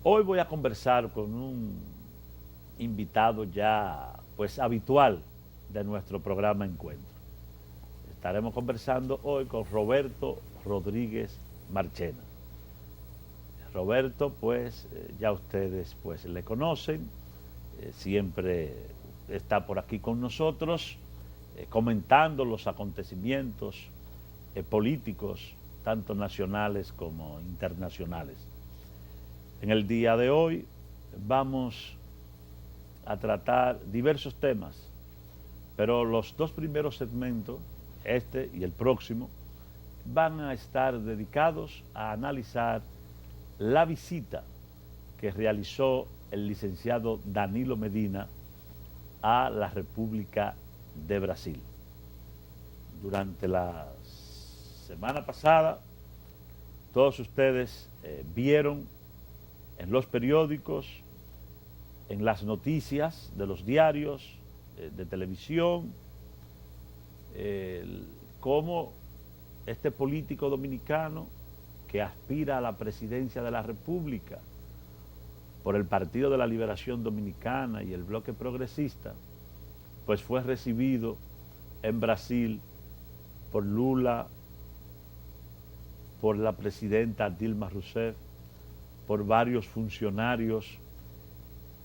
Hoy voy a conversar con un invitado ya pues habitual de nuestro programa Encuentro. Estaremos conversando hoy con Roberto Rodríguez Marchena. Roberto, pues ya ustedes pues le conocen, siempre está por aquí con nosotros, comentando los acontecimientos políticos, tanto nacionales como internacionales. En el día de hoy vamos a tratar diversos temas, pero los dos primeros segmentos, este y el próximo, van a estar dedicados a analizar la visita que realizó el licenciado Danilo Medina a la República de Brasil. Durante la semana pasada, todos ustedes vieron en los periódicos, en las noticias de los diarios, de televisión, cómo este político dominicano que aspira a la presidencia de la República por el Partido de la Liberación Dominicana y el Bloque Progresista, pues fue recibido en Brasil por Lula, por la presidenta Dilma Rousseff, por varios funcionarios,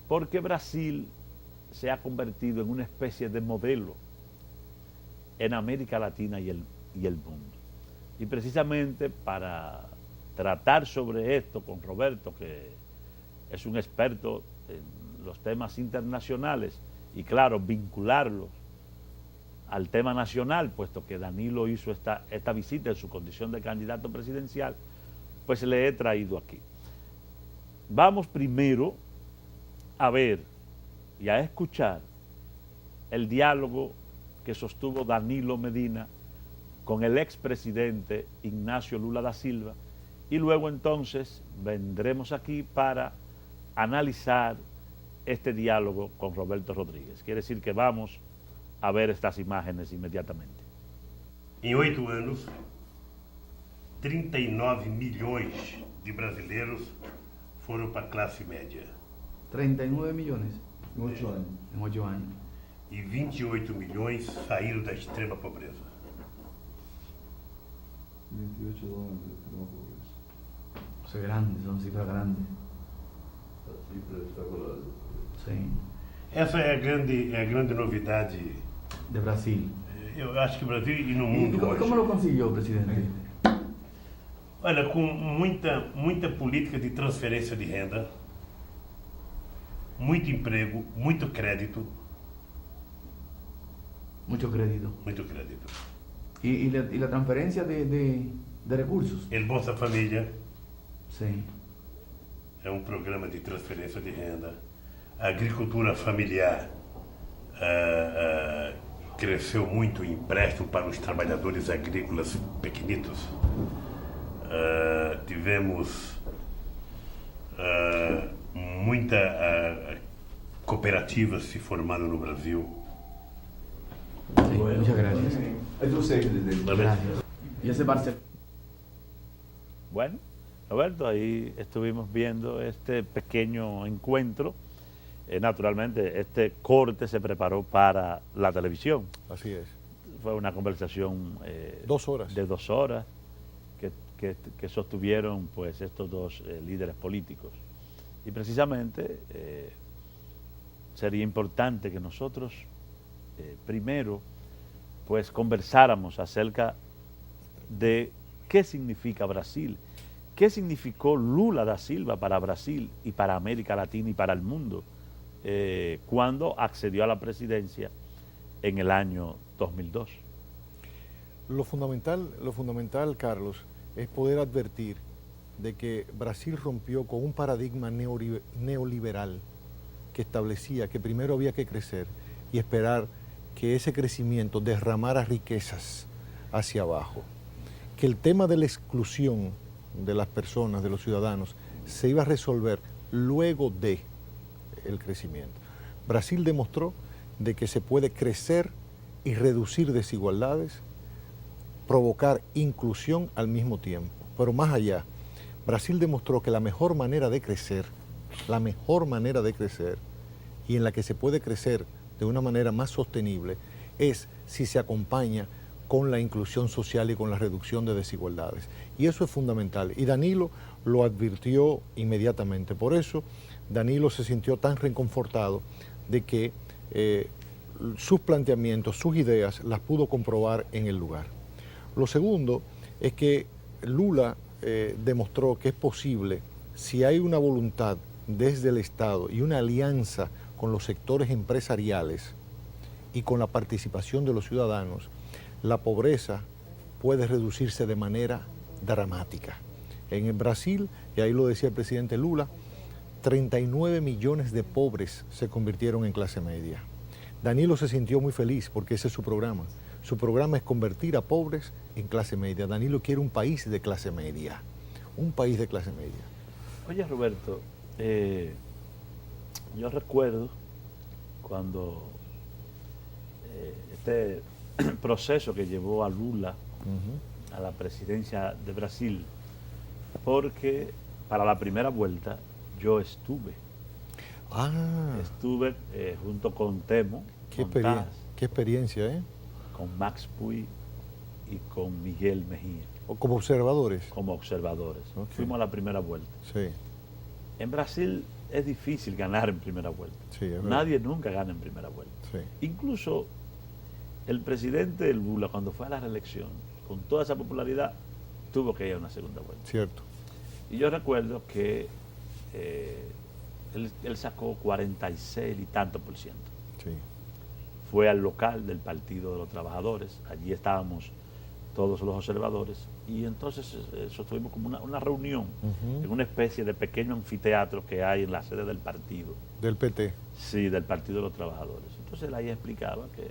porque Brasil se ha convertido en una especie de modelo en América Latina y el mundo. Y precisamente para tratar sobre esto con Roberto, que es un experto en los temas internacionales, y claro, vincularlos al tema nacional, puesto que Danilo hizo esta visita en su condición de candidato presidencial, pues le he traído aquí. Vamos primero a ver y a escuchar el diálogo que sostuvo Danilo Medina con el expresidente Ignacio Lula da Silva, y luego entonces vendremos aquí para analizar este diálogo con Roberto Rodríguez. Quiere decir que vamos a ver estas imágenes inmediatamente. Em 8 anos, 39 milhões de brasileiros foram para a classe média. 39 millones En 8 años. en 8 años. E 28 milhões saíram da extrema pobreza. 28 dólares de extrema pobreza. Eso es grande, son cifras grandes. A cifra é espetacular. Sí. Essa é a grande novidade, De Brasil. eu acho que no Brasil e no ¿Y mundo cómo hoje. lo consiguió, presidente? Olha, com muita política de transferência de renda, muito emprego, muito crédito, Mucho crédito. muito crédito. ¿Y la transferencia de recursos? El Bolsa Família Sí. é um programa de transferência de renda. A agricultura familiar cresceu muito em empréstimo para os trabalhadores agrícolas pequenitos. Tivemos muita cooperativas se formando no Brasil. Sí, muchas gracias. I do say that Gracias. Y ese Barcelona. Bueno, Roberto, ahí estuvimos viendo este pequeño encuentro. Naturalmente, este corte se preparó para la televisión. Así es. Fue una conversación 2 horas. de 2 horas que sostuvieron pues estos dos líderes políticos. Y precisamente sería importante que nosotros primero pues conversáramos acerca de qué significa Brasil, qué significó Lula da Silva para Brasil y para América Latina y para el mundo cuando accedió a la presidencia en el año 2002. Lo fundamental, Carlos, es poder advertir de que Brasil rompió con un paradigma neoliberal que establecía que primero había que crecer y esperar que ese crecimiento derramara riquezas hacia abajo, que el tema de la exclusión de las personas, de los ciudadanos, se iba a resolver luego de el crecimiento. Brasil demostró de que se puede crecer y reducir desigualdades, provocar inclusión al mismo tiempo. Pero más allá, Brasil demostró que la mejor manera de crecer la mejor manera de crecer y en la que se puede crecer de una manera más sostenible es si se acompaña con la inclusión social y con la reducción de desigualdades. Y eso es fundamental. Y Danilo lo advirtió inmediatamente. Por eso Danilo se sintió tan reconfortado de que sus planteamientos, sus ideas, las pudo comprobar en el lugar. Lo segundo es que Lula demostró que es posible, si hay una voluntad desde el Estado y una alianza con los sectores empresariales y con la participación de los ciudadanos, la pobreza puede reducirse de manera dramática. En el Brasil, y ahí lo decía el presidente Lula, 39 millones de pobres se convirtieron en clase media. Danilo se sintió muy feliz porque ese es su programa. Su programa es convertir a pobres en clase media. Danilo quiere un país de clase media, un país de clase media. Oye, Roberto, yo recuerdo cuando este proceso que llevó a Lula a la presidencia de Brasil, porque para la primera vuelta yo estuve junto con Temo, qué experiencia, ¿eh? con Max Puy y con Miguel Mejía. Como observadores. Como observadores. Okay. Fuimos a la primera vuelta. Sí. En Brasil es difícil ganar en primera vuelta. Sí, es verdad. Nadie nunca gana en primera vuelta. Sí. Incluso el presidente Lula, cuando fue a la reelección, con toda esa popularidad, tuvo que ir a una segunda vuelta. Cierto. Y yo recuerdo que él sacó 46 y tanto por ciento. Sí. Fue al local del Partido de los Trabajadores, allí estábamos todos los observadores, y entonces eso tuvimos como una reunión en una especie de pequeño anfiteatro que hay en la sede del partido. Del PT. Sí, del Partido de los Trabajadores. Entonces él ahí explicaba que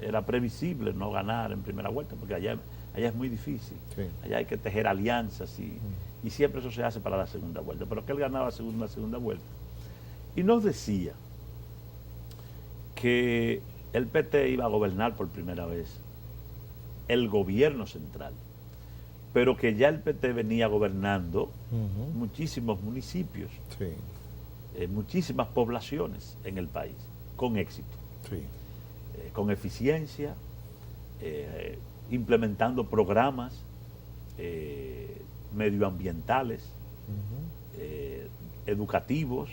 era previsible no ganar en primera vuelta, porque allá es muy difícil. Sí. Allá hay que tejer alianzas y siempre eso se hace para la segunda vuelta, pero que él ganaba la segunda vuelta. Y nos decía que el PT iba a gobernar por primera vez el gobierno central, pero que ya el PT venía gobernando muchísimos municipios, Sí. Muchísimas poblaciones en el país, con éxito, Sí. con eficiencia, implementando programas medioambientales, educativos,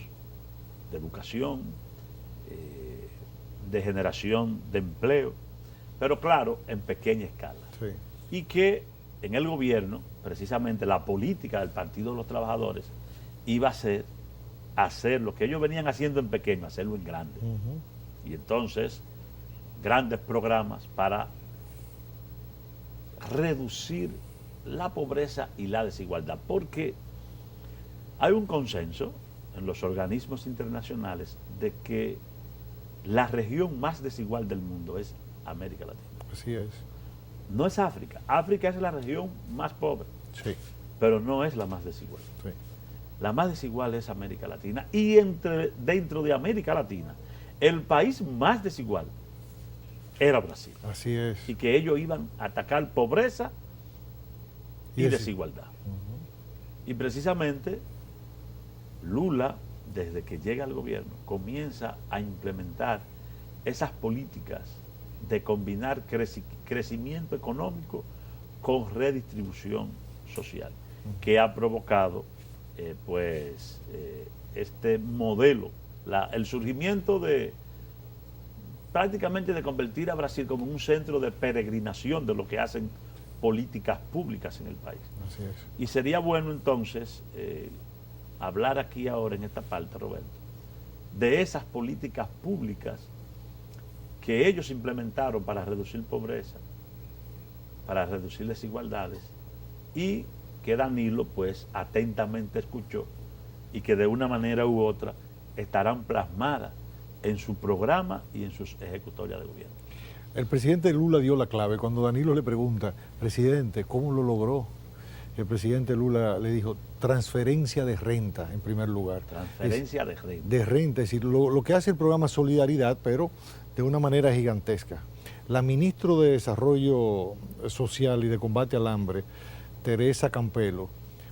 de educación, de generación de empleo, pero claro, en pequeña escala. Sí. Y que en el gobierno, precisamente la política del Partido de los Trabajadores iba a ser hacer lo que ellos venían haciendo en pequeño, hacerlo en grande. Y entonces, grandes programas para reducir la pobreza y la desigualdad, porque hay un consenso en los organismos internacionales de que la región más desigual del mundo es América Latina. Así es. No es África. África es la región más pobre, Sí. pero no es la más desigual. Sí. La más desigual es América Latina. Y dentro de América Latina, el país más desigual era Brasil. Así es. Y que ellos iban a atacar pobreza y desigualdad. Y precisamente Lula, desde que llega al gobierno, comienza a implementar esas políticas de combinar crecimiento económico con redistribución social, que ha provocado este modelo, el surgimiento de prácticamente de convertir a Brasil como un centro de peregrinación de lo que hacen políticas públicas en el país. Así es. Y sería bueno entonces hablar aquí ahora en esta parte, Roberto, de esas políticas públicas que ellos implementaron para reducir pobreza, para reducir desigualdades, y que Danilo pues atentamente escuchó y que de una manera u otra estarán plasmadas en su programa y en sus ejecutorias de gobierno. El presidente Lula dio la clave. Cuando Danilo le pregunta, presidente, ¿cómo lo logró? El presidente Lula le dijo, transferencia de renta en primer lugar. Transferencia de renta. De renta, es decir, lo que hace el programa Solidaridad, pero de una manera gigantesca. La ministra de Desarrollo Social y de Combate al Hambre, Teresa Campelo,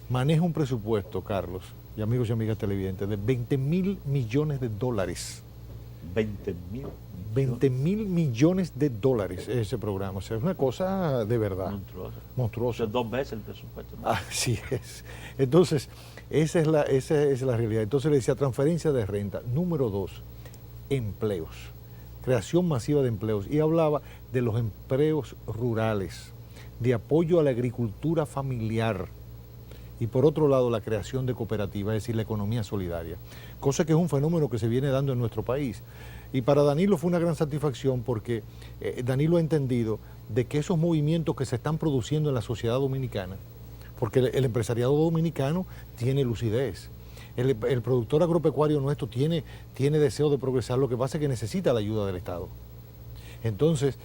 maneja un presupuesto, Carlos, y amigos y amigas televidentes, de 20.000 millones de dólares. 20.000. 20.000 millones de dólares ese programa. O sea, es una cosa de verdad. Monstruosa. Monstruosa. Eso es 2 veces el presupuesto, ¿no? Así es. Entonces, esa es la realidad. Entonces le decía, transferencia de renta. Número 2, empleos. Creación masiva de empleos. Y hablaba de los empleos rurales, de apoyo a la agricultura familiar. Y por otro lado, la creación de cooperativas, es decir, la economía solidaria. Cosa que es un fenómeno que se viene dando en nuestro país. Y para Danilo fue una gran satisfacción porque Danilo ha entendido de que esos movimientos que se están produciendo en la sociedad dominicana, porque el empresariado dominicano tiene lucidez, el productor agropecuario nuestro tiene deseo de progresar, lo que pasa es que necesita la ayuda del Estado. Entonces,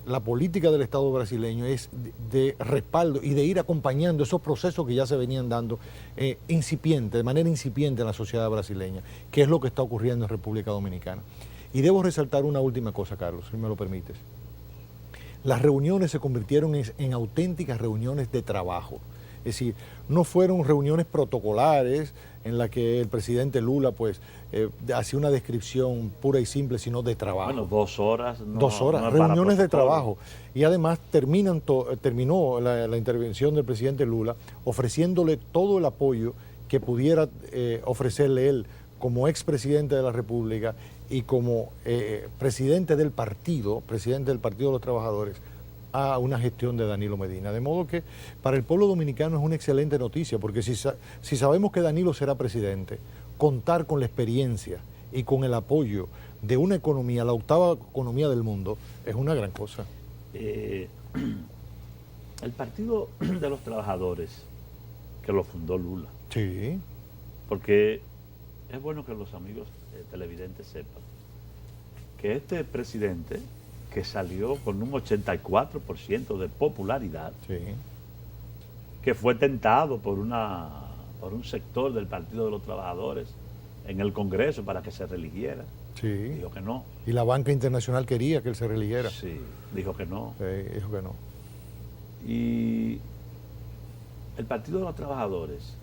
la política del Estado brasileño es de respaldo y de ir acompañando esos procesos que ya se venían dando de manera incipiente en la sociedad brasileña, que es lo que está ocurriendo en República Dominicana. Y debo resaltar una última cosa, Carlos, si me lo permites. Las reuniones se convirtieron en auténticas reuniones de trabajo. Es decir, no fueron reuniones protocolares en las que el presidente Lula pues hacía una descripción pura y simple, sino de trabajo. Bueno, 2 horas. No, 2 horas, no reuniones de trabajo. Y además terminó la intervención del presidente Lula ofreciéndole todo el apoyo que pudiera ofrecerle él como expresidente de la República y como presidente del Partido de los Trabajadores, a una gestión de Danilo Medina. De modo que para el pueblo dominicano es una excelente noticia, porque si sabemos que Danilo será presidente, contar con la experiencia y con el apoyo de una economía, la 8ª economía del mundo, es una gran cosa. El Partido de los Trabajadores, que lo fundó Lula, Sí. porque es bueno que los amigos televidentes sepan que este presidente, que salió con un 84% de popularidad, Sí. que fue tentado por un sector del Partido de los Trabajadores en el Congreso para que se reeligiera. Sí. Dijo que no. Y la banca internacional quería que él se reeligiera. Sí, dijo que no. Sí, dijo que no. Y el Partido de los Trabajadores,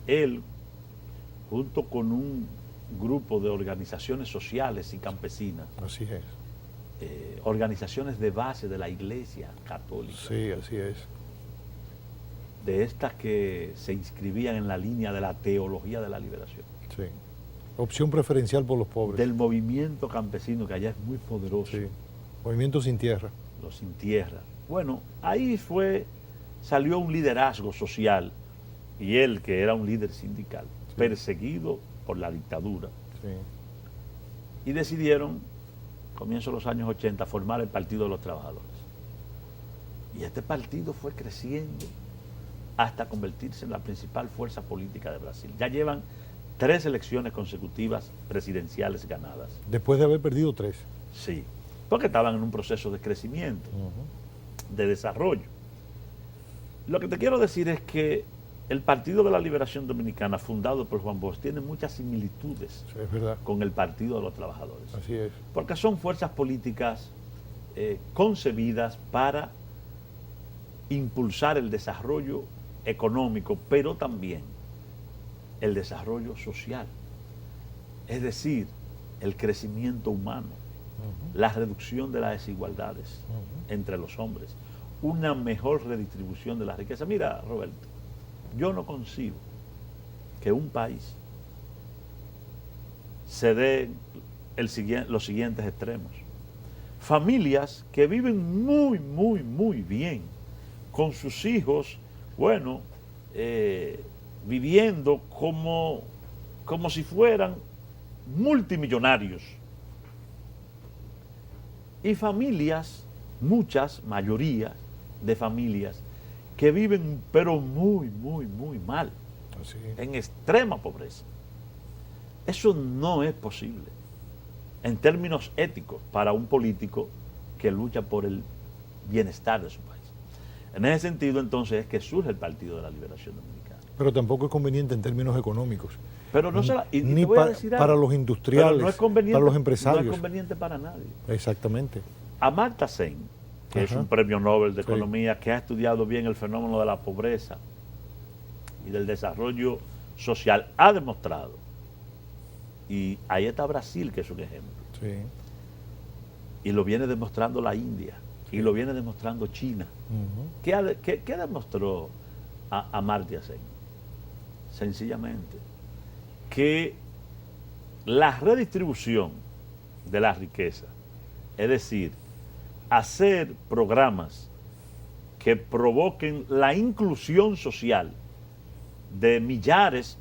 él, junto con un grupo de organizaciones sociales y campesinas, Así es. organizaciones de base de la Iglesia Católica, Sí, así es. de estas que se inscribían en la línea de la teología de la liberación, Sí. Opción preferencial por los pobres. del movimiento campesino, que allá es muy poderoso, Sí. Movimiento sin tierra. los sin tierra. Bueno, ahí salió un liderazgo social, y él, que era un líder sindical, Sí. perseguido por la dictadura, Sí. y decidieron, comienzo de los años 80, formar el Partido de los Trabajadores. Y este partido fue creciendo hasta convertirse en la principal fuerza política de Brasil. Ya llevan 3 elecciones consecutivas presidenciales ganadas. Después de haber perdido 3. Sí, porque estaban en un proceso de crecimiento, de desarrollo. Lo que te quiero decir es que el Partido de la Liberación Dominicana, fundado por Juan Bosch, tiene muchas similitudes Sí, es verdad. con el Partido de los Trabajadores. Así es. Porque son fuerzas políticas concebidas para impulsar el desarrollo económico, pero también el desarrollo social. Es decir, el crecimiento humano, la reducción de las desigualdades entre los hombres, una mejor redistribución de la riqueza. Mira, Roberto, yo no concibo que un país se dé los siguientes extremos. Familias que viven muy, muy, muy bien, con sus hijos, bueno, viviendo como si fueran multimillonarios. Y familias, mayoría de familias, que viven pero muy, muy, muy mal, Así. en extrema pobreza. Eso no es posible en términos éticos para un político que lucha por el bienestar de su país. En ese sentido, entonces, es que surge el Partido de la Liberación Dominicana. Pero tampoco es conveniente en términos económicos. Pero no se y Ni te voy a decir algo, para los industriales, pero no es conveniente, para los empresarios. No es conveniente para nadie. Exactamente. Amartya Sen, que es Ajá. un premio Nobel de Sí. Economía, que ha estudiado bien el fenómeno de la pobreza y del desarrollo social ha demostrado, y ahí está Brasil, que es un ejemplo, Sí. y lo viene demostrando la India, y lo viene demostrando China. Ujú. ¿Qué demostró Amartya Sen? Sencillamente que la redistribución de la riqueza, es decir, hacer programas que provoquen la inclusión social de millares,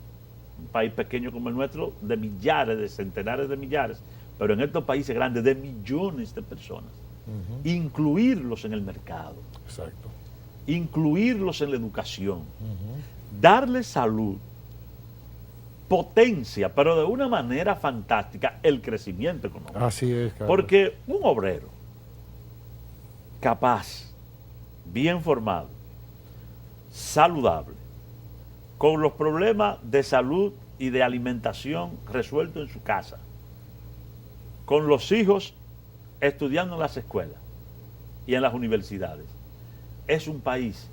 un país pequeño como el nuestro, de millares, de centenares de millares, pero en estos países grandes de millones de personas, Ujú. incluirlos en el mercado, Exacto. incluirlos en la educación, Ujú. darles salud, potencia, pero de una manera fantástica, el crecimiento económico. Así es, Carlos. Porque un obrero capaz, bien formado, saludable, con los problemas de salud y de alimentación resueltos en su casa, con los hijos estudiando en las escuelas y en las universidades, es un país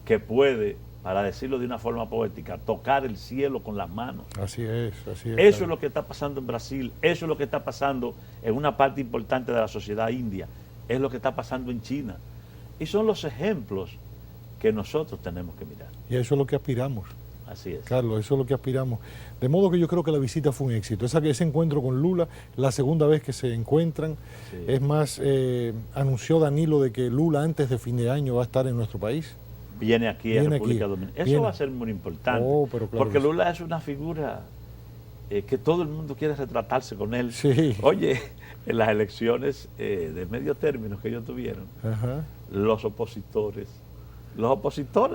que puede, para decirlo de una forma poética, tocar el cielo con las manos. Así es, así es. Eso es Carlos. lo que está pasando en Brasil, eso es lo que está pasando en una parte importante de la sociedad india, es lo que está pasando en China. Y son los ejemplos que nosotros tenemos que mirar. Y eso es lo que aspiramos. Así es. Carlos, eso es lo que aspiramos. De modo que yo creo que la visita fue un éxito. Ese encuentro con Lula, la segunda vez que se encuentran, Sí. es más, anunció Danilo de que Lula antes de fin de año va a estar en nuestro país. Viene aquí a Viene República aquí, Dominicana. Eso viene. va a ser muy importante. Oh, pero claro porque que sí. Lula es una figura que todo el mundo quiere retratarse con él. Sí. Oye, en las elecciones de medio término que ellos tuvieron, Ajá. los opositores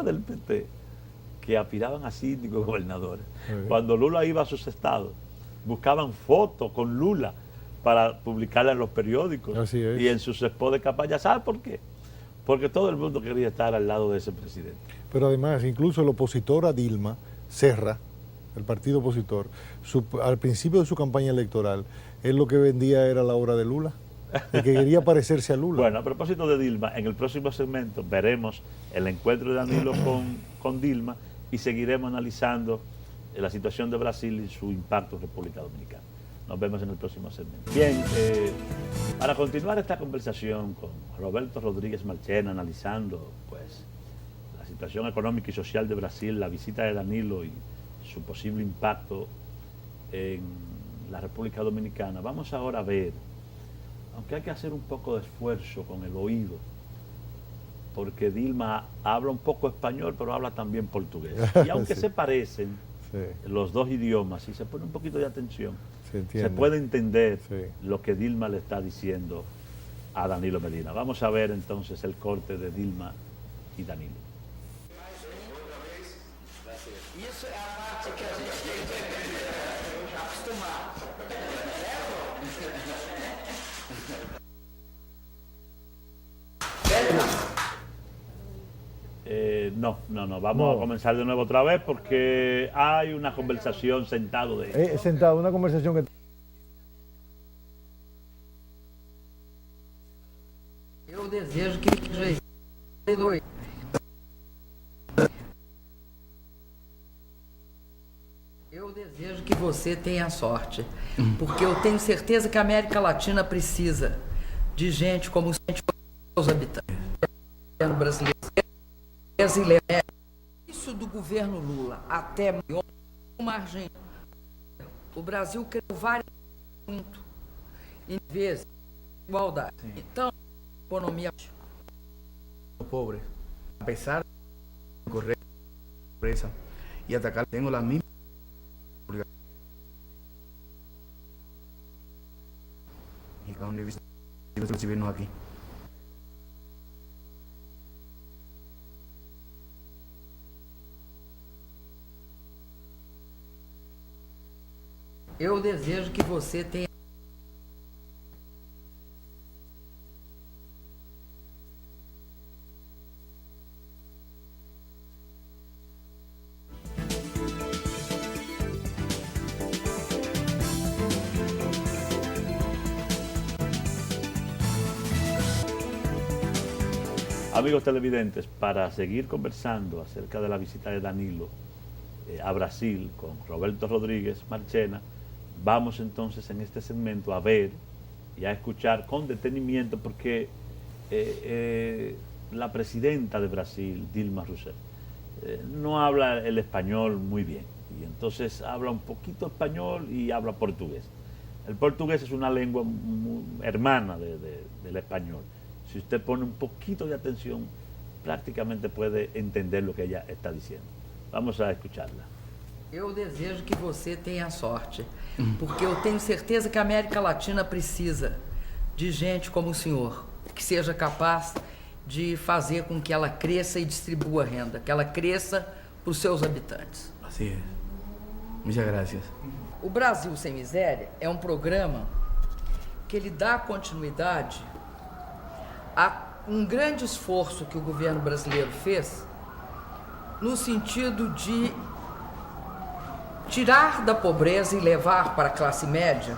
del PT, que aspiraban a síndicos gobernadores, Sí. cuando Lula iba a sus estados, buscaban fotos con Lula para publicarla en los periódicos Así es. y en sus spots de campaña. ¿Sabe por qué? Porque todo el mundo quería estar al lado de ese presidente. Pero además, incluso el opositor a Dilma, Serra, el partido opositor, al principio de su campaña electoral, él lo que vendía era la obra de Lula, el que quería parecerse a Lula. Bueno, a propósito de Dilma, en el próximo segmento veremos el encuentro de Danilo con Dilma y seguiremos analizando la situación de Brasil y su impacto en República Dominicana. Nos vemos en el próximo segmento. Bien, para continuar esta conversación con Roberto Rodríguez Marchena, analizando pues la situación económica y social de Brasil, la visita de Danilo y su posible impacto en la República Dominicana, vamos ahora a ver, aunque hay que hacer un poco de esfuerzo con el oído, porque Dilma habla un poco español, pero habla también portugués. Y aunque Sí. se parecen Sí, los dos idiomas, y se pone un poquito de atención, se entiende. se puede entender Sí. lo que Dilma le está diciendo a Danilo Medina. Vamos a ver entonces el corte de Dilma y Danilo. Isso é a parte que a gente tem que acostumar. No, vamos a comenzar de nuevo otra vez porque hay una conversación sentado de He sentado una conversación que... Eu desejo que seja Eu desejo que você tenha sorte, porque eu tenho certeza que a América Latina precisa de gente como os habitantes. O governo brasileiro, isso do governo Lula até uma Argentina. O Brasil criou vários muito em vez de igualdade. Então, economia Pobres, a pesar de correr presa y atacar, tengo las mismas obligaciones. Y cada uno debe recibirnos aquí. eu desejo que você tenha Amigos televidentes, para seguir conversando acerca de la visita de Danilo a Brasil con Roberto Rodríguez Marchena, vamos entonces en este segmento a ver y a escuchar con detenimiento porque la presidenta de Brasil, Dilma Rousseff, no habla el español muy bien y entonces habla un poquito español y habla portugués. El portugués es una lengua hermana del español. Si usted pone un poquito de atención, prácticamente puede entender lo que ella está diciendo. Vamos a escucharla. Eu desejo que você tenha sorte, porque eu tenho certeza que a América Latina precisa de gente como o senhor, que seja capaz de fazer com que ela cresça e distribua renda, que ela cresça para os seus habitantes. Así es. Muchas gracias. O Brasil Sem Miséria é um programa que ele dá continuidade a um grande esforço que o governo brasileiro fez no sentido de tirar da pobreza e levar para a classe média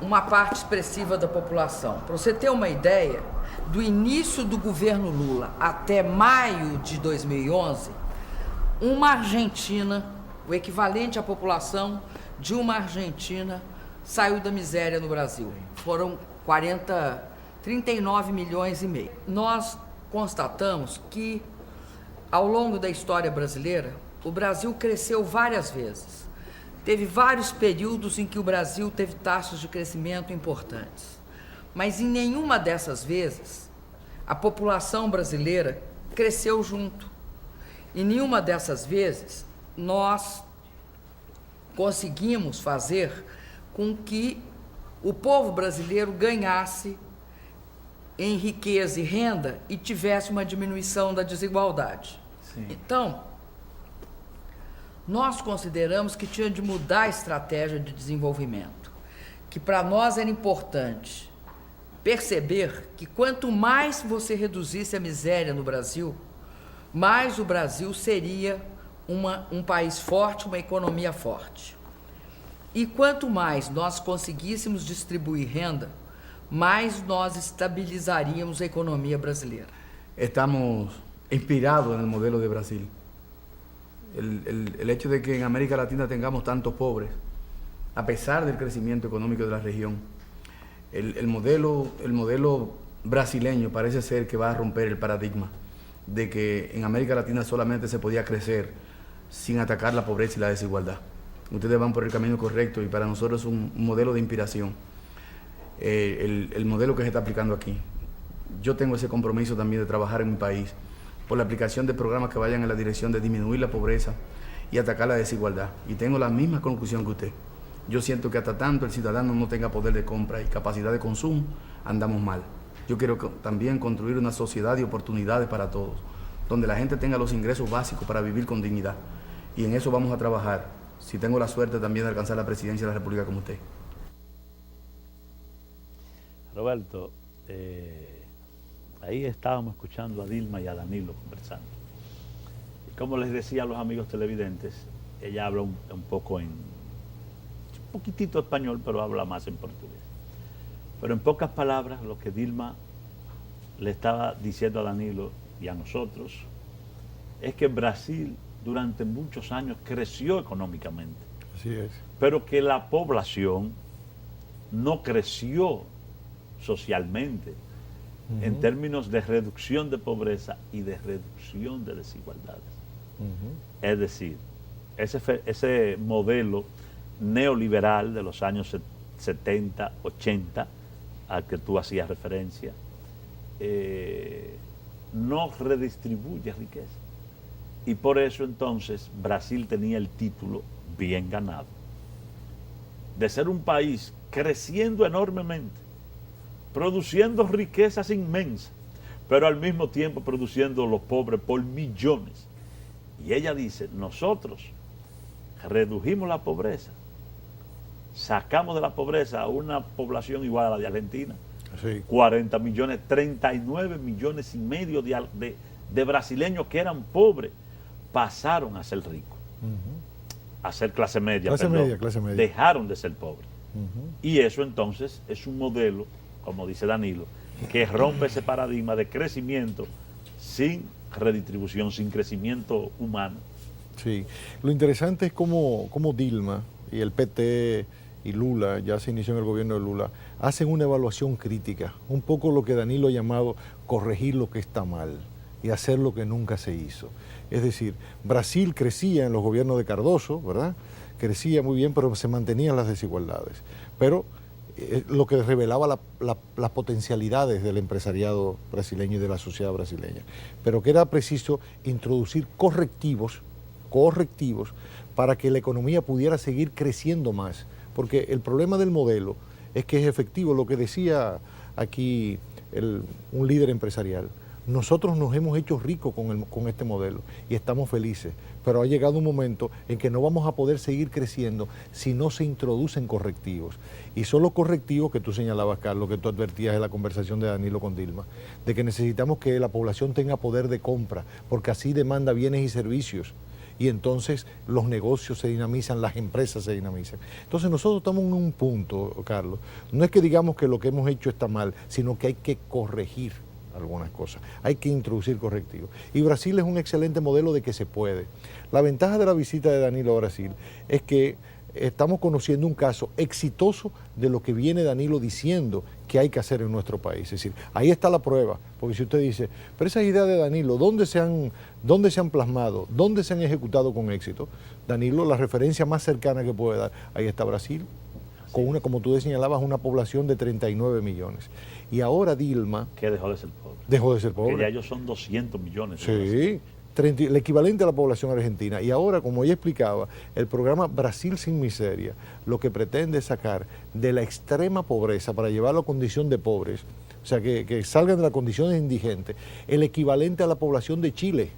uma parte expressiva da população. Para você ter uma ideia, do início do governo Lula até maio de 2011, uma Argentina, o equivalente à população de uma Argentina, saiu da miséria no Brasil. Foram 39 milhões e meio. Nós constatamos que, ao longo da história brasileira, o Brasil cresceu várias vezes. Teve vários períodos em que o Brasil teve taxas de crescimento importantes. Mas em nenhuma dessas vezes, a população brasileira cresceu junto. Em nenhuma dessas vezes, nós conseguimos fazer com que o povo brasileiro ganhasse em riqueza e renda e tivesse uma diminuição da desigualdade. Sim. Então, nós consideramos que tinha de mudar a estratégia de desenvolvimento, que para nós era importante perceber que quanto mais você reduzisse a miséria no Brasil, mais o Brasil seria um país forte, uma economia forte. E quanto mais nós conseguíssemos distribuir renda, mais nós estabilizaríamos a economia brasileira. Estamos inspirados en el modelo de Brasil. El hecho de que en América Latina tengamos tantos pobres, a pesar del crecimiento económico de la región, el modelo brasileño parece ser que va a romper el paradigma de que en América Latina solamente se podía crecer sin atacar la pobreza y la desigualdad. Ustedes van por el camino correcto y para nosotros es un modelo de inspiración. El modelo que se está aplicando aquí. Yo tengo ese compromiso también de trabajar en mi país por la aplicación de programas que vayan en la dirección de disminuir la pobreza y atacar la desigualdad. Y tengo la misma conclusión que usted. Yo siento que hasta tanto el ciudadano no tenga poder de compra y capacidad de consumo, andamos mal. Yo quiero también construir una sociedad de oportunidades para todos, donde la gente tenga los ingresos básicos para vivir con dignidad. Y en eso vamos a trabajar, si tengo la suerte también de alcanzar la presidencia de la República como usted. Roberto, ahí estábamos escuchando a Dilma y a Danilo conversando. Y como les decía a los amigos televidentes, ella habla un poco un poquitito español, pero habla más en portugués. Pero en pocas palabras, lo que Dilma le estaba diciendo a Danilo y a nosotros es que Brasil durante muchos años creció económicamente. Así es. Pero que la población no creció socialmente en términos de reducción de pobreza y de reducción de desigualdades. Es decir, ese modelo neoliberal de los años 70, 80, al que tú hacías referencia, no redistribuye riqueza. Y por eso entonces Brasil tenía el título bien ganado de ser un país creciendo enormemente, produciendo riquezas inmensas, pero al mismo tiempo produciendo los pobres por millones. Y ella dice, nosotros redujimos la pobreza, sacamos de la pobreza a una población igual a la de Argentina, Sí. 40 millones, 39 millones y medio de brasileños que eran pobres, pasaron a ser ricos, a ser clase media, Clase media. dejaron de ser pobres. Y eso entonces es un modelo, como dice Danilo, que rompe ese paradigma de crecimiento sin redistribución, sin crecimiento humano. Sí, lo interesante es cómo Dilma y el PT y Lula, ya se inició en el gobierno de Lula, hacen una evaluación crítica, un poco lo que Danilo ha llamado corregir lo que está mal y hacer lo que nunca se hizo. Es decir, Brasil crecía en los gobiernos de Cardoso, ¿verdad? Crecía muy bien, pero se mantenían las desigualdades. Pero lo que revelaba las potencialidades del empresariado brasileño y de la sociedad brasileña. Pero que era preciso introducir correctivos para que la economía pudiera seguir creciendo más. Porque el problema del modelo es que es efectivo, lo que decía aquí un líder empresarial. Nosotros nos hemos hecho ricos con este modelo y estamos felices, pero ha llegado un momento en que no vamos a poder seguir creciendo si no se introducen correctivos. Y son los correctivos que tú señalabas, Carlos, que tú advertías en la conversación de Danilo con Dilma, de que necesitamos que la población tenga poder de compra, porque así demanda bienes y servicios. Y entonces los negocios se dinamizan, las empresas se dinamizan. Entonces nosotros estamos en un punto, Carlos, no es que digamos que lo que hemos hecho está mal, sino que hay que corregir algunas cosas, hay que introducir correctivos. Y Brasil es un excelente modelo de que se puede. La ventaja de la visita de Danilo a Brasil es que estamos conociendo un caso exitoso de lo que viene Danilo diciendo que hay que hacer en nuestro país. Es decir, ahí está la prueba, porque si usted dice, pero esas ideas de Danilo, ¿dónde se han plasmado? ¿Dónde se han ejecutado con éxito? Danilo, la referencia más cercana que puede dar, ahí está Brasil, con una, como tú señalabas, una población de 39 millones. Y ahora Dilma... Que dejó de ser pobre. Dejó de ser pobre. Que ya ellos son 200 millones. Sí, el equivalente a la población argentina. Y ahora, como ella explicaba, el programa Brasil sin miseria, lo que pretende es sacar de la extrema pobreza para llevarlo a condición de pobres, o sea, que salgan de la condición de indigentes, el equivalente a la población de Chile,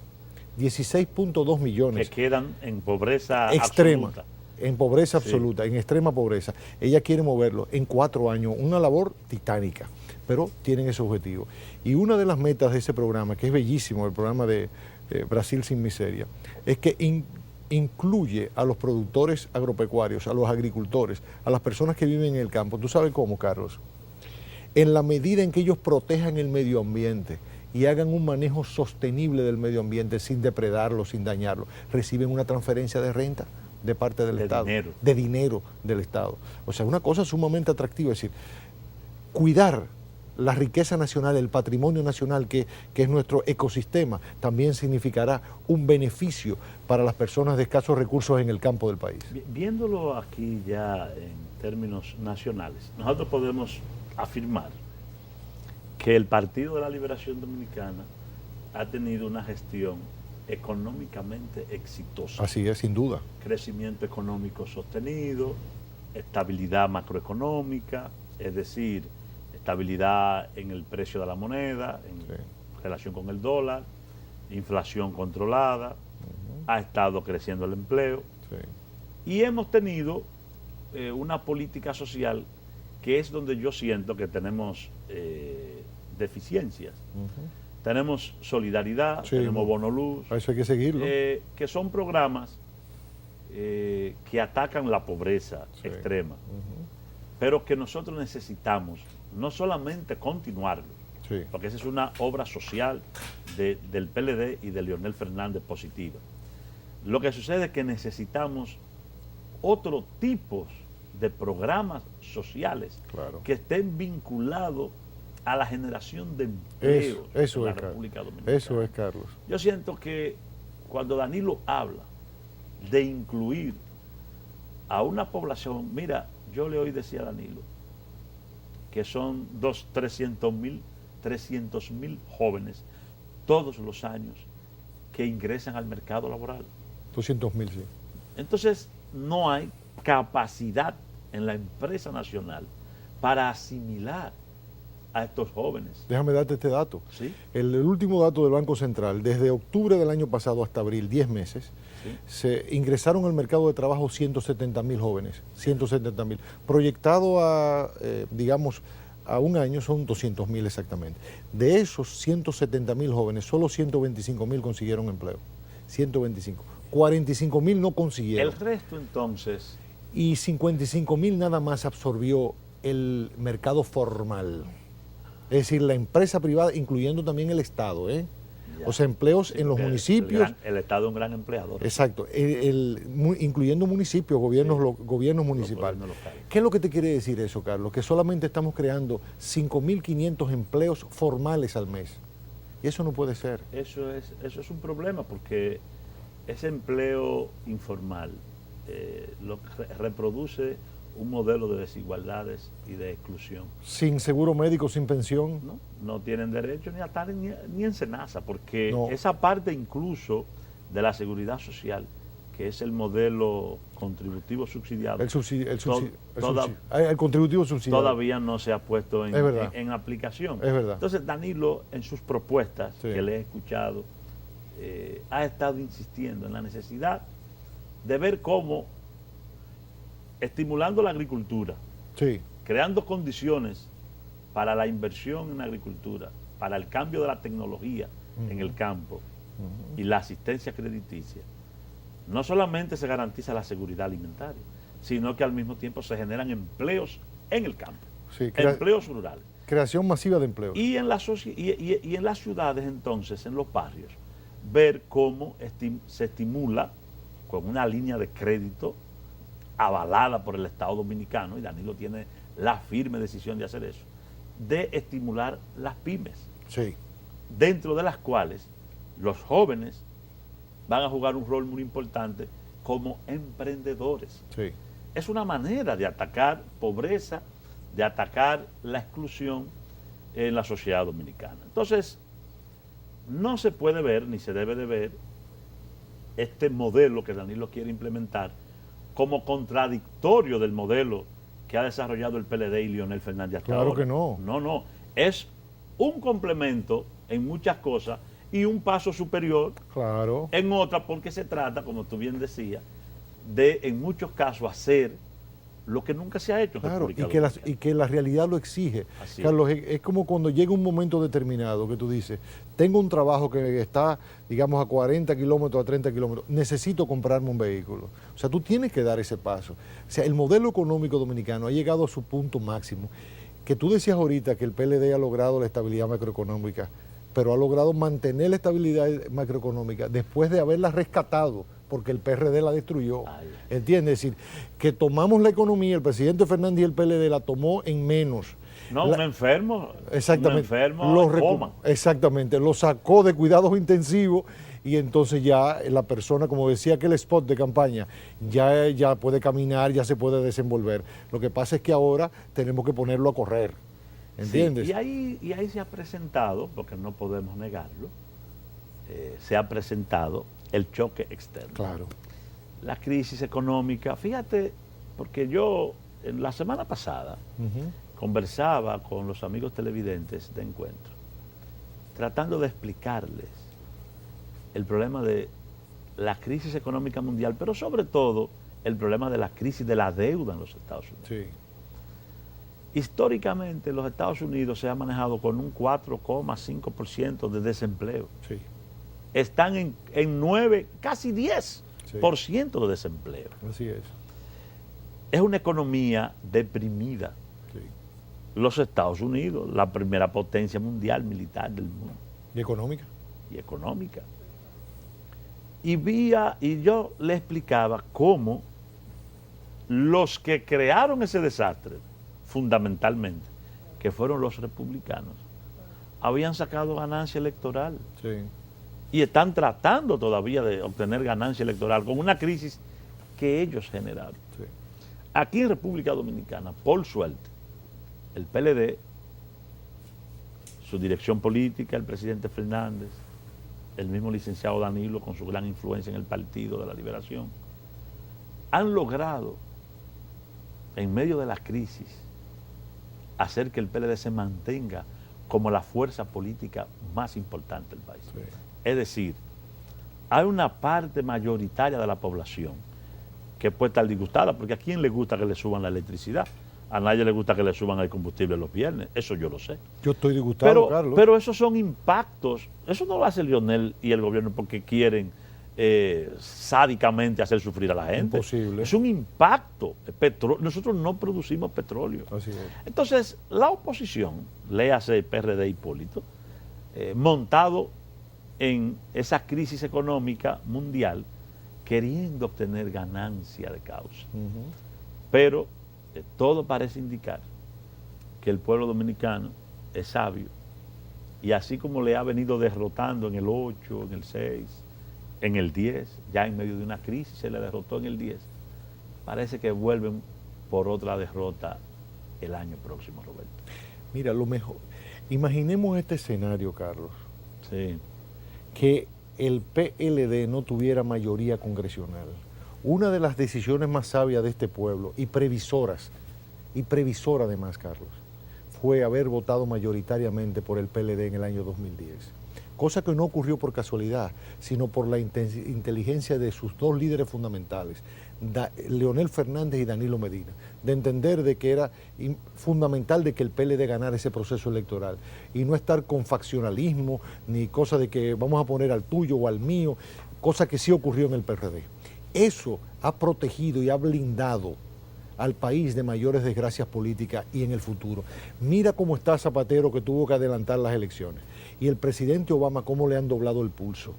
16.2 millones. Que quedan en pobreza extrema. Absoluta. En pobreza absoluta, en extrema pobreza. Ella quiere moverlo en 4 años, una labor titánica, pero tienen ese objetivo. Y una de las metas de ese programa, que es bellísimo, el programa de Brasil sin miseria, es que incluye a los productores agropecuarios, a los agricultores, a las personas que viven en el campo. ¿Tú sabes cómo, Carlos? En la medida en que ellos protejan el medio ambiente y hagan un manejo sostenible del medio ambiente sin depredarlo, sin dañarlo, reciben una transferencia de renta de parte del Estado, de dinero del Estado. O sea, una cosa sumamente atractiva, es decir, cuidar la riqueza nacional, el patrimonio nacional que es nuestro ecosistema, también significará un beneficio para las personas de escasos recursos en el campo del país. Viéndolo aquí ya en términos nacionales, nosotros podemos afirmar que el Partido de la Liberación Dominicana ha tenido una gestión económicamente exitosa. Así es, sin duda. Crecimiento económico sostenido, estabilidad macroeconómica, es decir, estabilidad en el precio de la moneda, en relación con el dólar, inflación controlada, ha estado creciendo el empleo y hemos tenido una política social que es donde yo siento que tenemos deficiencias. Tenemos solidaridad, tenemos bono luz. Eso hay que seguirlo. Que son programas que atacan la pobreza extrema, pero que nosotros necesitamos no solamente continuarlo, porque esa es una obra social del PLD y de Leonel Fernández positiva. Lo que sucede es que necesitamos otro tipo de programas sociales que estén vinculados a la generación de empleo en la República Dominicana. Eso es, Carlos. Yo siento que cuando Danilo habla de incluir a una población, mira, yo le oí decir a Danilo que son 300.000 jóvenes todos los años que ingresan al mercado laboral. 200.000, sí. Entonces, no hay capacidad en la empresa nacional para asimilar a estos jóvenes. Déjame darte este dato. ¿Sí? El último dato del Banco Central, desde octubre del año pasado hasta abril, 10 meses, se ingresaron al mercado de trabajo 170.000 jóvenes, 170.000. Proyectado a, digamos, a un año son 200.000 exactamente. De esos 170.000 jóvenes, solo 125.000 consiguieron empleo. 125. 45.000 no consiguieron. El resto entonces... Y 55.000 nada más absorbió el mercado formal. Es decir, la empresa privada, incluyendo también el Estado, Ya. O sea, empleos en los Porque municipios. El Estado es un gran empleador. Exacto, incluyendo municipios, gobiernos, gobiernos municipales. gobiernos locales. ¿Qué es lo que te quiere decir eso, Carlos? Que solamente estamos creando 5.500 empleos formales al mes. Y eso no puede ser. Eso es un problema porque ese empleo informal reproduce un modelo de desigualdades y de exclusión. Sin seguro médico, sin pensión. No tienen derecho ni a estar ni en SENASA, porque No. esa parte incluso de la seguridad social, que es el modelo contributivo subsidiado, El toda- contributivo subsidiado. todavía no se ha puesto Es verdad. en aplicación. Es verdad. Entonces Danilo, en sus propuestas Sí. que le he escuchado, ha estado insistiendo en la necesidad de ver cómo, estimulando la agricultura, Sí, creando condiciones para la inversión en la agricultura, para el cambio de la tecnología en el campo y la asistencia crediticia, no solamente se garantiza la seguridad alimentaria, sino que al mismo tiempo se generan empleos en el campo, sí. empleos rurales. Creación masiva de empleos. Y en las ciudades, entonces, en los barrios, ver cómo se estimula con una línea de crédito avalada por el Estado Dominicano, y Danilo tiene la firme decisión de hacer eso, de estimular las pymes, Sí, dentro de las cuales los jóvenes van a jugar un rol muy importante como emprendedores. sí. Es una manera de atacar pobreza, de atacar la exclusión en la sociedad dominicana. Entonces, no se puede ver, ni se debe de ver, este modelo que Danilo quiere implementar como contradictorio del modelo que ha desarrollado el PLD y Leonel Fernández hasta Claro ahora. que no. No. Es un complemento en muchas cosas y un paso superior Claro. en otras, porque se trata, como tú bien decías, de en muchos casos hacer lo que nunca se ha hecho en Claro, República y Dominicana. que la realidad lo exige. Así Carlos, es como cuando llega un momento determinado que tú dices, tengo un trabajo que está, digamos, a 40 kilómetros, a 30 kilómetros, necesito comprarme un vehículo. O sea, tú tienes que dar ese paso. O sea, el modelo económico dominicano ha llegado a su punto máximo. Que tú decías ahorita que el PLD ha logrado la estabilidad macroeconómica, pero ha logrado mantener la estabilidad macroeconómica después de haberla rescatado, porque el PRD la destruyó. ¿Entiendes? Es decir, que tomamos la economía, el presidente Fernández y el PLD la tomó en menos. No, un enfermo. Exactamente. Un enfermo Lo en coma. Exactamente, lo sacó de cuidados intensivos y entonces ya la persona, como decía aquel spot de campaña, ya puede caminar, ya se puede desenvolver. Lo que pasa es que ahora tenemos que ponerlo a correr. ¿Entiendes? Sí, y ahí se ha presentado, porque no podemos negarlo, se ha presentado el choque externo. Claro. La crisis económica, fíjate, porque yo en la semana pasada conversaba con los amigos televidentes de Encuentro, tratando de explicarles el problema de la crisis económica mundial, pero sobre todo el problema de la crisis de la deuda en los Estados Unidos. Sí. Históricamente los Estados Unidos se ha manejado con un 4,5% de desempleo. Sí. Están en 9, casi 10% de desempleo. Así es. Es una economía deprimida. Sí. Los Estados Unidos, la primera potencia mundial militar del mundo. ¿Y económica? Y económica. Y yo le explicaba cómo los que crearon ese desastre, fundamentalmente, que fueron los republicanos, habían sacado ganancia electoral Sí. y están tratando todavía de obtener ganancia electoral con una crisis que ellos generaron. Sí. Aquí en República Dominicana, por suerte, el PLD, su dirección política, el presidente Fernández, el mismo licenciado Danilo con su gran influencia en el Partido de la Liberación, han logrado, en medio de la crisis, hacer que el PLD se mantenga como la fuerza política más importante del país. Sí. Es decir, hay una parte mayoritaria de la población que puede estar disgustada, porque ¿a quién le gusta que le suban la electricidad? A nadie le gusta que le suban el combustible los viernes, eso yo lo sé. Yo estoy disgustado, Carlos. Pero esos son impactos, eso no lo hace Leonel y el gobierno porque quieren sádicamente hacer sufrir a la gente. Imposible. Es un impacto. Nosotros no producimos petróleo. Así es. Entonces, la oposición, léase PRD Hipólito, montado en esa crisis económica mundial queriendo obtener ganancia de causa. Pero todo parece indicar que el pueblo dominicano es sabio y así como le ha venido derrotando en el 8, en el 6, en el 10, ya en medio de una crisis se le derrotó en el 10, parece que vuelven por otra derrota el año próximo, Roberto. Mira, lo mejor, imaginemos este escenario, Carlos, Sí. que el PLD no tuviera mayoría congresional. Una de las decisiones más sabias de este pueblo y previsora además, Carlos, fue haber votado mayoritariamente por el PLD en el año 2010. Cosa que no ocurrió por casualidad, sino por la inteligencia de sus dos líderes fundamentales, Leonel Fernández y Danilo Medina, de entender de que era fundamental de que el PLD ganara ese proceso electoral y no estar con faccionalismo ni cosa de que vamos a poner al tuyo o al mío, cosa que sí ocurrió en el PRD. Eso ha protegido y ha blindado al país de mayores desgracias políticas y en el futuro. Mira cómo está Zapatero, que tuvo que adelantar las elecciones, y el presidente Obama cómo le han doblado el pulso,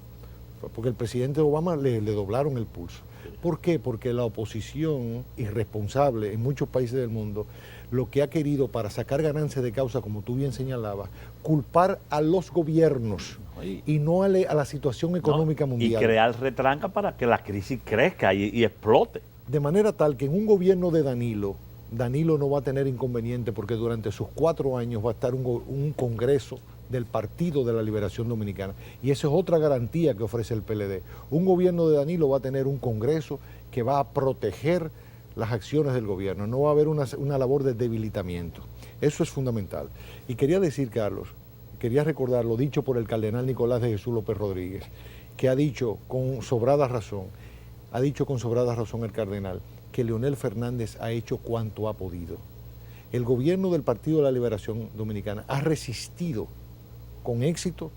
porque el presidente Obama le doblaron el pulso. ¿Por qué? Porque la oposición irresponsable en muchos países del mundo lo que ha querido para sacar ganancias de causa, como tú bien señalabas, culpar a los gobiernos y no a la situación económica mundial. Y crear retranca para que la crisis crezca y explote. De manera tal que en un gobierno de Danilo no va a tener inconveniente porque durante sus 4 años va a estar un congreso del Partido de la Liberación Dominicana. Y esa es otra garantía que ofrece el PLD. Un gobierno de Danilo va a tener un congreso que va a proteger las acciones del gobierno. No va a haber una labor de debilitamiento. Eso es fundamental. Y quería decir, Carlos, quería recordar lo dicho por el cardenal Nicolás de Jesús López Rodríguez, que ha dicho con sobrada razón el cardenal, que Leonel Fernández ha hecho cuanto ha podido. El gobierno del Partido de la Liberación Dominicana ha resistido con éxito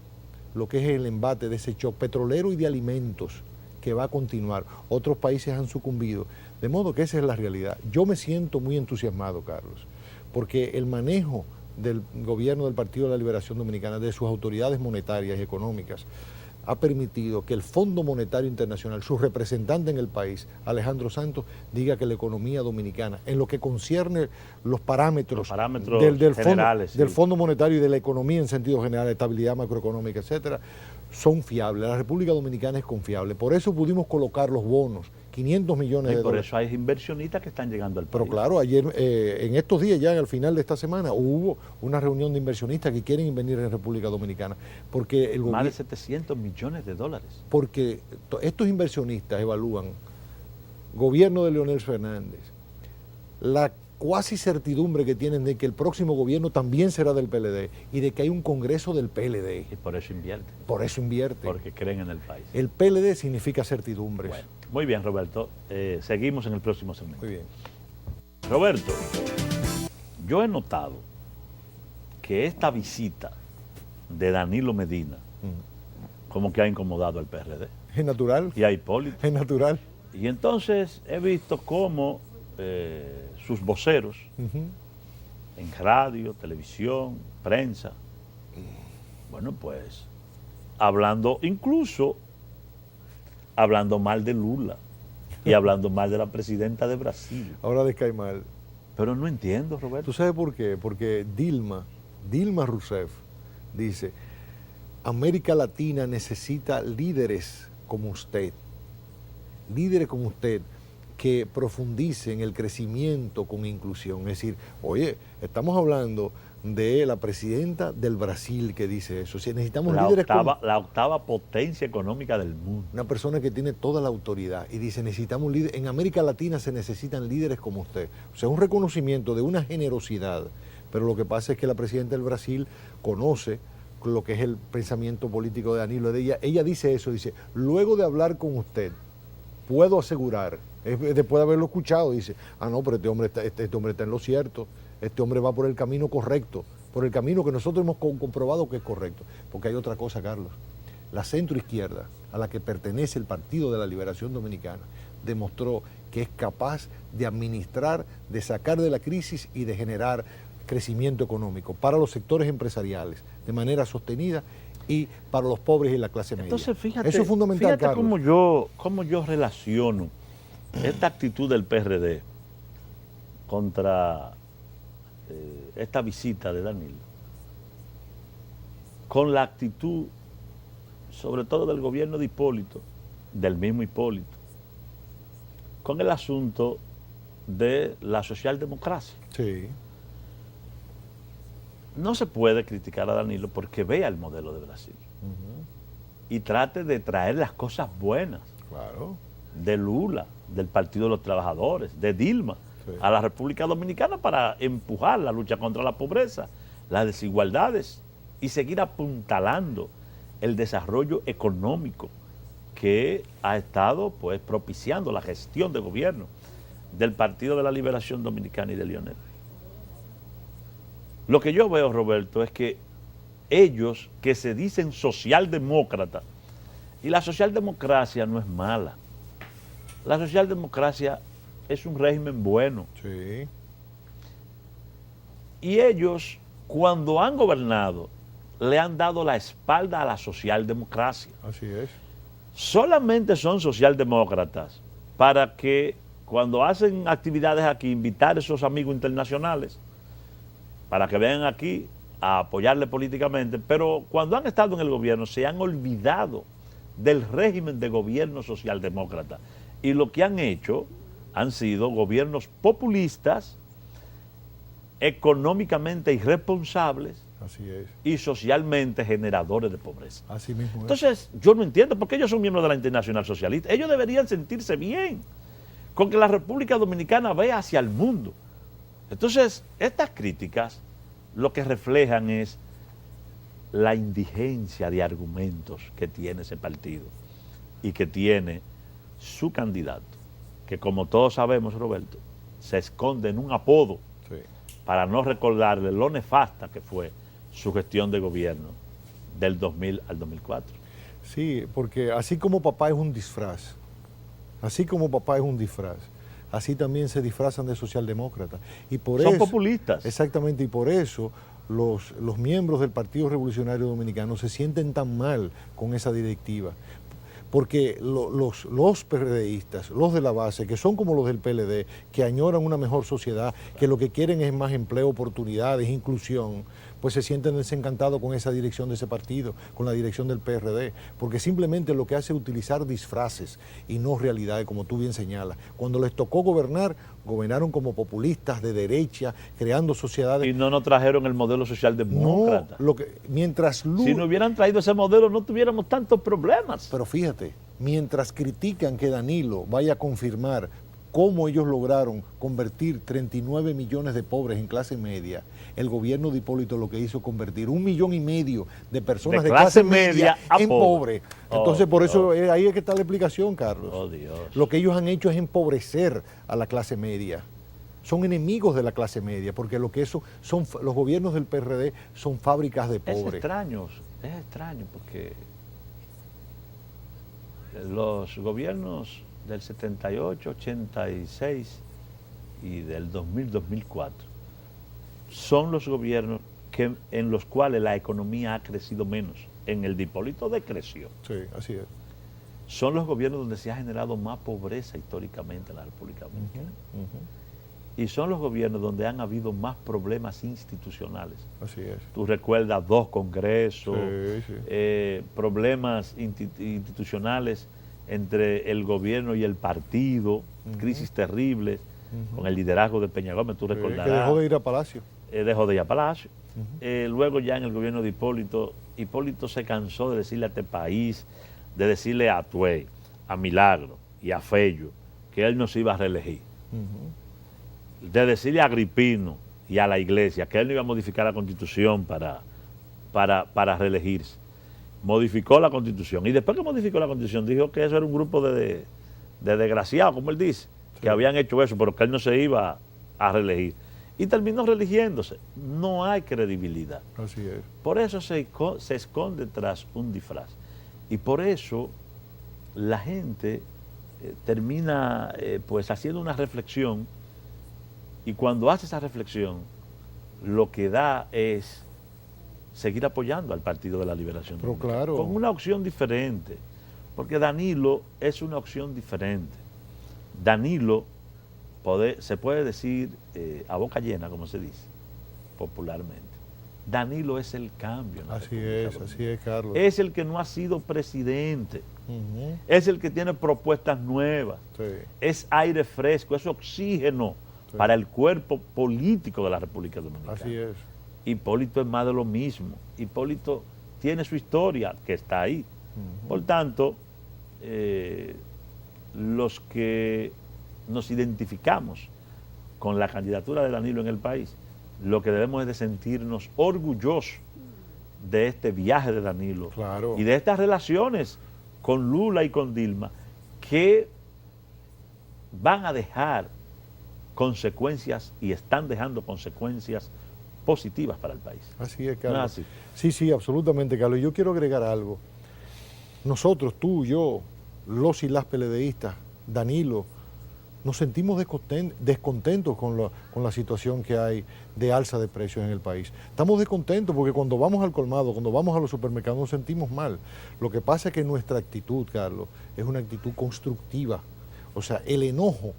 lo que es el embate de ese shock petrolero y de alimentos que va a continuar. Otros países han sucumbido, de modo que esa es la realidad. Yo me siento muy entusiasmado, Carlos, porque el manejo del gobierno del Partido de la Liberación Dominicana, de sus autoridades monetarias y económicas, ha permitido que el Fondo Monetario Internacional, su representante en el país, Alejandro Santos, diga que la economía dominicana, en lo que concierne los parámetros del Fondo Monetario y de la economía en sentido general, estabilidad macroeconómica, etcétera, son fiables. La República Dominicana es confiable. Por eso pudimos colocar los bonos, 500 millones de dólares. Por eso hay inversionistas que están llegando al país. Pero claro, ayer, en estos días, ya al final de esta semana, hubo una reunión de inversionistas que quieren venir en República Dominicana. Porque más de 700 millones de dólares. Porque estos inversionistas evalúan, gobierno de Leonel Fernández, la cuasi certidumbre que tienen de que el próximo gobierno también será del PLD y de que hay un congreso del PLD. Y por eso invierten. Por eso invierten. Porque creen en el país. El PLD significa certidumbres. Bueno, muy bien, Roberto. Seguimos en el próximo segmento. Muy bien. Roberto, yo he notado que esta visita de Danilo Medina como que ha incomodado al PRD. Es natural. Y a Hipólito. Es natural. Y entonces he visto cómo sus voceros en radio, televisión, prensa, bueno, pues hablando mal de Lula y hablando mal de la presidenta de Brasil. Ahora les cae mal. Pero no entiendo, Roberto. ¿Tú sabes por qué? Porque Dilma Rousseff dice, América Latina necesita líderes como usted que profundicen el crecimiento con inclusión. Es decir, oye, estamos hablando de la presidenta del Brasil que dice eso. Si necesitamos líderes la octava potencia económica del mundo. Una persona que tiene toda la autoridad y dice, necesitamos líderes. En América Latina se necesitan líderes como usted. O sea, un reconocimiento de una generosidad. Pero lo que pasa es que la presidenta del Brasil conoce lo que es el pensamiento político de Danilo. Ella dice eso, dice, luego de hablar con usted, puedo asegurar, después de haberlo escuchado, dice, no, pero este hombre está en lo cierto, este hombre va por el camino correcto, por el camino que nosotros hemos comprobado que es correcto. Porque hay otra cosa, Carlos, la centroizquierda, a la que pertenece el Partido de la Liberación Dominicana, demostró que es capaz de administrar, de sacar de la crisis y de generar crecimiento económico para los sectores empresariales de manera sostenida y para los pobres y la clase media. Entonces, fíjate, eso es fundamental, fíjate Carlos. cómo yo relaciono esta actitud del PRD contra esta visita de Danilo con la actitud, sobre todo del gobierno de Hipólito, del mismo Hipólito, con el asunto de la socialdemocracia. Sí. No se puede criticar a Danilo porque vea el modelo de Brasil y trate de traer las cosas buenas Claro. de Lula, del Partido de los Trabajadores, de Dilma, Sí. a la República Dominicana para empujar la lucha contra la pobreza, las desigualdades y seguir apuntalando el desarrollo económico que ha estado pues propiciando la gestión de gobierno del Partido de la Liberación Dominicana y de Leonel. Lo que yo veo, Roberto, es que ellos que se dicen socialdemócratas, y la socialdemocracia no es mala, la socialdemocracia es un régimen bueno, Sí. y ellos cuando han gobernado le han dado la espalda a la socialdemocracia. Así es. Solamente son socialdemócratas para que cuando hacen actividades aquí invitar a esos amigos internacionales para que vengan aquí a apoyarle políticamente, pero cuando han estado en el gobierno se han olvidado del régimen de gobierno socialdemócrata y lo que han hecho han sido gobiernos populistas, económicamente irresponsables Así es. y socialmente generadores de pobreza. Así mismo es. Entonces, yo no entiendo por qué ellos son miembros de la Internacional Socialista. Ellos deberían sentirse bien con que la República Dominicana vea hacia el mundo. Entonces, estas críticas lo que reflejan es la indigencia de argumentos que tiene ese partido y que tiene su candidato, que como todos sabemos, Roberto, se esconde en un apodo Sí. para no recordarle lo nefasta que fue su gestión de gobierno del 2000 al 2004. Sí, porque así como papá es un disfraz, así también se disfrazan de socialdemócratas. Y por Son eso, populistas. Exactamente, y por eso los miembros del Partido Revolucionario Dominicano se sienten tan mal con esa directiva. Porque los PRDistas, los de la base, que son como los del PLD, que añoran una mejor sociedad, que lo que quieren es más empleo, oportunidades, inclusión, pues se sienten desencantados con esa dirección de ese partido, con la dirección del PRD, porque simplemente lo que hace es utilizar disfraces y no realidades, como tú bien señalas. Cuando les tocó gobernar, gobernaron como populistas de derecha, creando sociedades... Y no nos trajeron el modelo socialdemócrata. No, mientras Lula... Si no hubieran traído ese modelo, no tuviéramos tantos problemas. Pero fíjate, mientras critican que Danilo vaya a confirmar cómo ellos lograron convertir 39 millones de pobres en clase media, el gobierno de Hipólito lo que hizo convertir 1,5 millones de personas de clase media en pobres. Entonces, por eso ahí es que está la explicación, Carlos. Oh, Dios. Lo que ellos han hecho es empobrecer a la clase media. Son enemigos de la clase media, porque lo que eso son los gobiernos del PRD son fábricas de pobres. Es extraño porque los gobiernos del 78, 86 y del 2000, 2004 son los gobiernos en los cuales la economía ha crecido menos. En el de Hipólito decreció. Sí, así es. Son los gobiernos donde se ha generado más pobreza históricamente en la República Dominicana. Y son los gobiernos donde han habido más problemas institucionales. Así es. Tú recuerdas 2 congresos, Sí. problemas institucionales entre el gobierno y el partido, crisis terribles, con el liderazgo de Peña Gómez, tú recordarás. Que dejó de ir a Palacio. Dejó de ir a Palacio. Luego ya en el gobierno de Hipólito se cansó de decirle a este país, de decirle a Tuey, a Milagro y a Fello que él no se iba a reelegir. De decirle a Agripino y a la iglesia que él no iba a modificar la constitución para reelegirse. Modificó la constitución y después que modificó la constitución dijo que eso era un grupo de desgraciados, como él dice, que habían hecho eso, pero que él no se iba a reelegir. Y terminó reeligiéndose. No hay credibilidad. Así es. Por eso se esconde tras un disfraz. Y por eso la gente termina pues haciendo una reflexión, y cuando hace esa reflexión lo que da es seguir apoyando al Partido de la Liberación Pero Dominicana, claro. con una opción diferente, porque Danilo es una opción diferente. Danilo se puede decir a boca llena, como se dice popularmente. Danilo es el cambio. en la República Dominicana. Así es, Carlos. Es el que no ha sido presidente, Ujú. es el que tiene propuestas nuevas, Sí. es aire fresco, es oxígeno Sí. para el cuerpo político de la República Dominicana. Así es. Hipólito es más de lo mismo. Hipólito tiene su historia que está ahí. Por tanto, los que nos identificamos con la candidatura de Danilo en el país, lo que debemos es de sentirnos orgullosos de este viaje de Danilo Claro. y de estas relaciones con Lula y con Dilma que van a dejar consecuencias y están dejando consecuencias positivas para el país. Así es, ¿No Carlos. es así? Sí, sí, absolutamente, Carlos. Yo quiero agregar algo. Nosotros, tú, yo, los y las PLDistas, Danilo, nos sentimos descontentos con la situación que hay de alza de precios en el país. Estamos descontentos porque cuando vamos al colmado, cuando vamos a los supermercados nos sentimos mal. Lo que pasa es que nuestra actitud, Carlos, es una actitud constructiva. O sea, el enojo,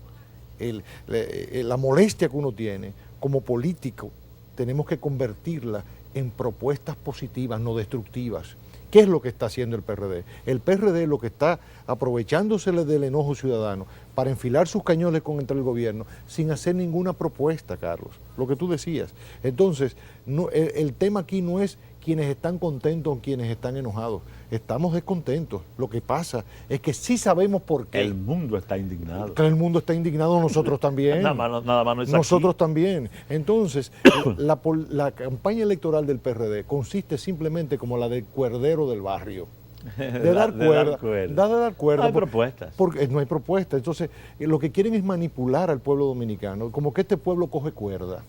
la molestia que uno tiene como político, tenemos que convertirla en propuestas positivas, no destructivas. ¿Qué es lo que está haciendo el PRD? El PRD lo que está aprovechándosele del enojo ciudadano para enfilar sus cañones contra el gobierno sin hacer ninguna propuesta, Carlos, lo que tú decías. Entonces, el tema aquí no es quienes están contentos o quienes están enojados. Estamos descontentos. Lo que pasa es que sí sabemos por qué. El mundo está indignado. El mundo está indignado, nosotros también. Nada más no es Nosotros aquí. también. Entonces, la campaña electoral del PRD consiste simplemente como la del cuerdero del barrio. De dar cuerda. No hay propuestas. Porque no hay propuestas. Entonces, lo que quieren es manipular al pueblo dominicano, como que este pueblo coge cuerda.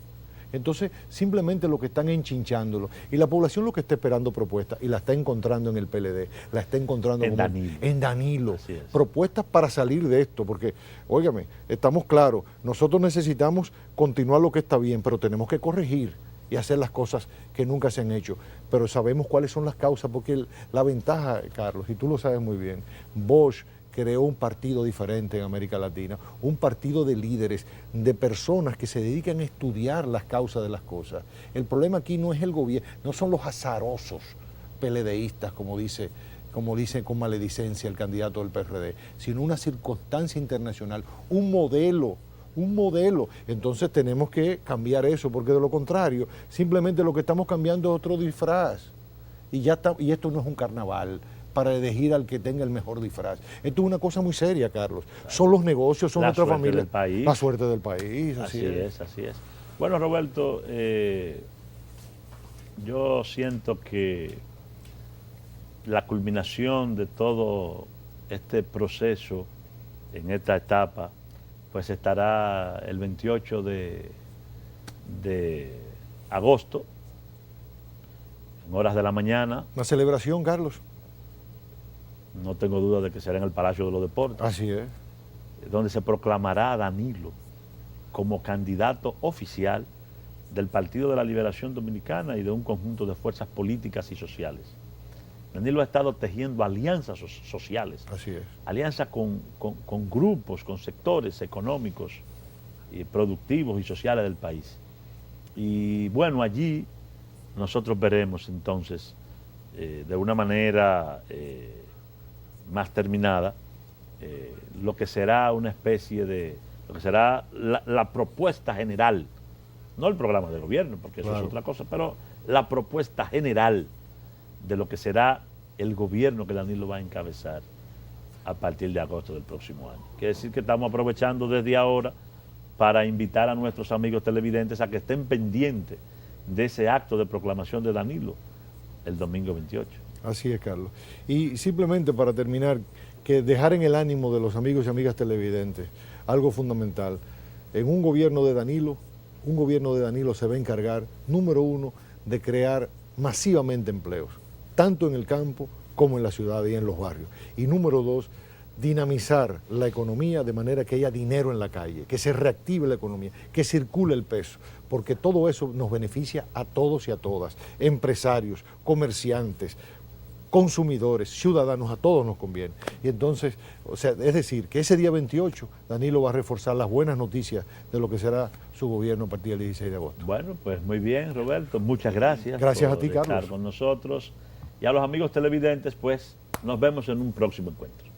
Entonces, simplemente lo que están enchinchándolo. Y la población lo que está esperando propuestas, y la está encontrando en el PLD, la está encontrando en Danilo. Así es. Propuestas para salir de esto, porque, óigame, estamos claros, nosotros necesitamos continuar lo que está bien, pero tenemos que corregir y hacer las cosas que nunca se han hecho. Pero sabemos cuáles son las causas, porque la ventaja, Carlos, y tú lo sabes muy bien, Bosch creó un partido diferente en América Latina, un partido de líderes, de personas que se dedican a estudiar las causas de las cosas. El problema aquí no es el gobierno, no son los azarosos PLDistas, como dice con maledicencia el candidato del PRD, sino una circunstancia internacional, un modelo. Entonces tenemos que cambiar eso, porque de lo contrario, simplemente lo que estamos cambiando es otro disfraz. Y esto no es un carnaval para elegir al que tenga el mejor disfraz. Esto es una cosa muy seria, Carlos. Son los negocios, son nuestra familia. Del país. La suerte del país, Así es. Bueno, Roberto, yo siento que la culminación de todo este proceso en esta etapa, pues estará el 28 de agosto, en horas de la mañana. Una celebración, Carlos. No tengo duda de que será en el Palacio de los Deportes. Así es. Donde se proclamará a Danilo como candidato oficial del Partido de la Liberación Dominicana y de un conjunto de fuerzas políticas y sociales. Danilo ha estado tejiendo alianzas sociales, Así es. alianzas con grupos, con sectores económicos, y productivos y sociales del país. Y bueno, allí nosotros veremos entonces de una manera más terminada lo que será una especie de, lo que será la propuesta general, no el programa de gobierno, porque eso es otra cosa, pero la propuesta general de lo que será el gobierno que Danilo va a encabezar a partir de agosto del próximo año. Quiere decir que estamos aprovechando desde ahora para invitar a nuestros amigos televidentes a que estén pendientes de ese acto de proclamación de Danilo el domingo 28. Así es, Carlos. Y simplemente para terminar, que dejar en el ánimo de los amigos y amigas televidentes algo fundamental. En un gobierno de Danilo se va a encargar, número uno, de crear masivamente empleos, tanto en el campo como en la ciudad y en los barrios. Y número dos, dinamizar la economía de manera que haya dinero en la calle, que se reactive la economía, que circule el peso, porque todo eso nos beneficia a todos y a todas, empresarios, comerciantes, consumidores, ciudadanos, a todos nos conviene. Y entonces, o sea, es decir, que ese día 28 Danilo va a reforzar las buenas noticias de lo que será su gobierno a partir del 16 de agosto. Bueno, pues muy bien, Roberto, muchas gracias. Gracias por a ti, Carlos. estar con nosotros. Y a los amigos televidentes, pues nos vemos en un próximo encuentro.